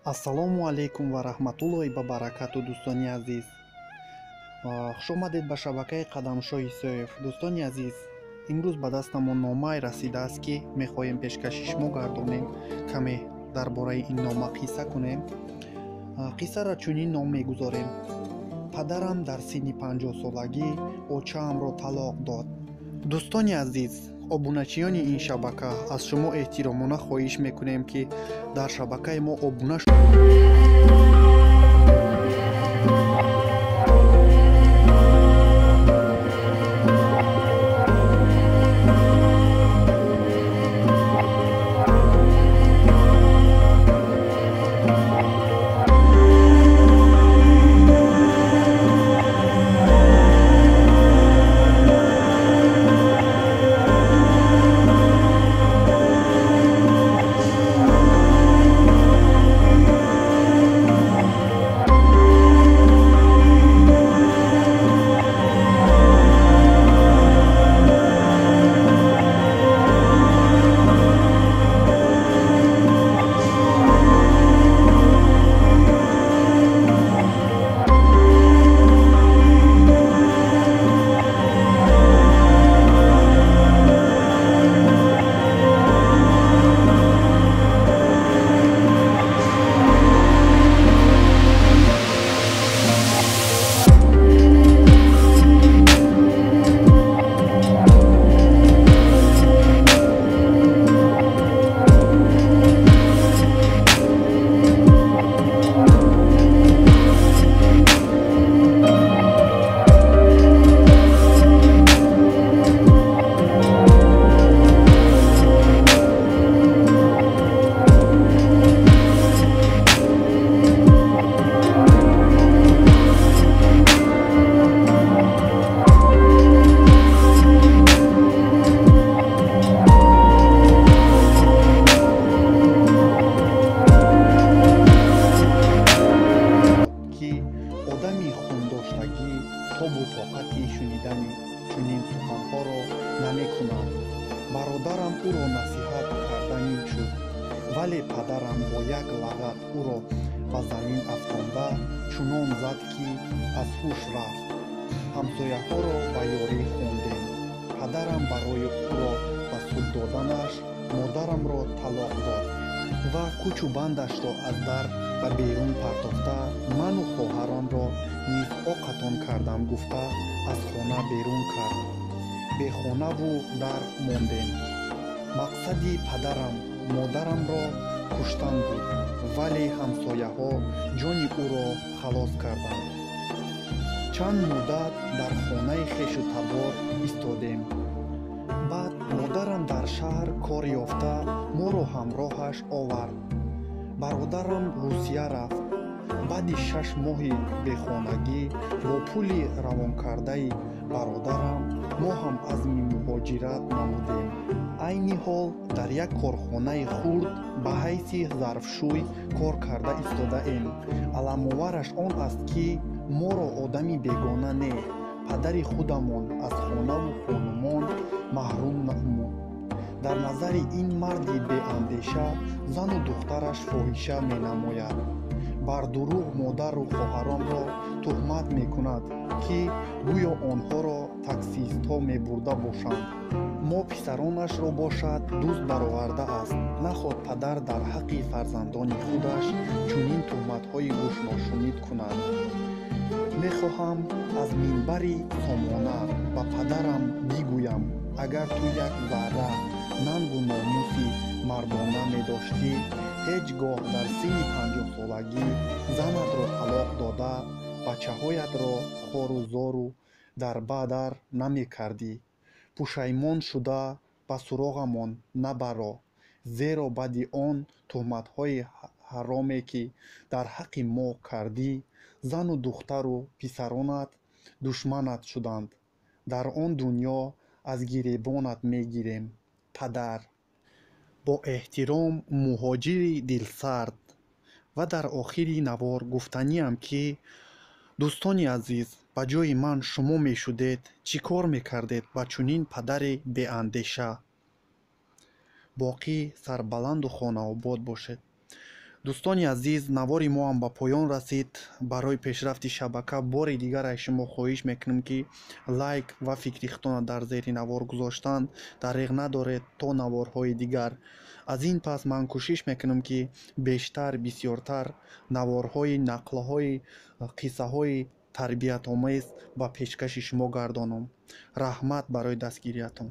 ассалому алайкум ва раҳматуллоҳи ва баракату. дӯстони азиз, хуш омадед ба шабакаи қадамшоҳи соев. дӯстони азиз, имрӯз ба дастамон номае расидааст ки мехоҳем пешкаши шумо гардонем, каме дар бораи ин нома қисса кунем. қиссаро чунин ном мегузорем: падарам дар синни 50 солагӣ очаамро талоқ дод. дӯстони азиз, обуначиёни ин шабака, аз шумо эҳтиромона хоҳиш мекунем ки дар шабакаи мо обуна тобу тоқати шунидани чунин суханҳоро намекунад. бародарам ӯро насиҳат карданин шуд, вале падарам бо як лағат ӯро ба замин афтонда чунон зад, ки аз ҳуш рафт. ҳамсояҳоро ба ёрӣ хондем. падарам барои ӯро ба суд доданаш модарамро талоқ дод ва кӯчу бандашро аз дар ба берун партофта, ману хоҳарамро низ оқатон кардам гуфта, аз хона берун кард. бехонаву дар мондем. мақсади падарам модарамро куштан буд, вале ҳамсояҳо ҷони ӯро халос карданд. чанд муддат дар хонаи хешу табор истодем. баъд модарам дар шаҳр кор ёфта моро ҳамроҳаш овард. бародарам русия рафт. баъди 6 моҳи бехонагӣ бо пули равонкардаи бародарам мо ҳам азми муҳоҷират намудем. айни ҳол дар як корхонаи хурд ба ҳайси зарфшӯй кор карда истодаем. аламовараш он аст ки моро одами бегона не, падари худамон аз хонаву хонумон маҳрум намуд. дар назари ин марди беандеша зану духтараш фоҳиша менамояд. бар дурӯғ модару хоҳаронро тӯҳмат мекунад, ки гӯё онҳоро таксистҳо мебурда бошанд. мо писаронашро бошад дӯст баровардааст. наход падар дар ҳаққи фарзандони худаш чунин тӯҳматҳои гӯшношунид кунад. мехоҳам аз минбари сомона ба падарам бигӯям: агар ту як зарра нангу номуси мардона медоштӣ, ҳеҷ гоҳ дар синни 50 солагӣ занатро талоқ дода, бачаҳоятро хору зору дарбадар намекардӣ. пушаймон шуда ба суроғамон набаро, зеро баъди он тӯҳматҳои ҳароме ки дар ҳаққи мо кардӣ, зану духтару писаронат душманат шуданд. дар он дунё аз гиребонат мегирем. падар. бо эҳтиром, муҳоҷири дилсард. ва дар охири навор гуфтаниам ки дӯстони азиз, ба ҷои ман шумо мешудед, чӣ кор мекардед ба чунин падари беандеша? боқӣ сарбаланду хонаобод бошед. дӯстони азиз, навори мо ҳам ба поён расид. Барои пешрафти шабака бори дигар аз шумо хоҳиш мекунем ки лайк ва фикри худтонро дар зери навор гузоштан дариғ надоред то наворҳои дигар. Аз ин пас ман кӯшиш мекунам ки бештар, бисёртар наворҳои, нақлҳои, қиссаҳои тарбиятомез ба пешкаши шумо гардонам. Раҳмат барои дастгириятон.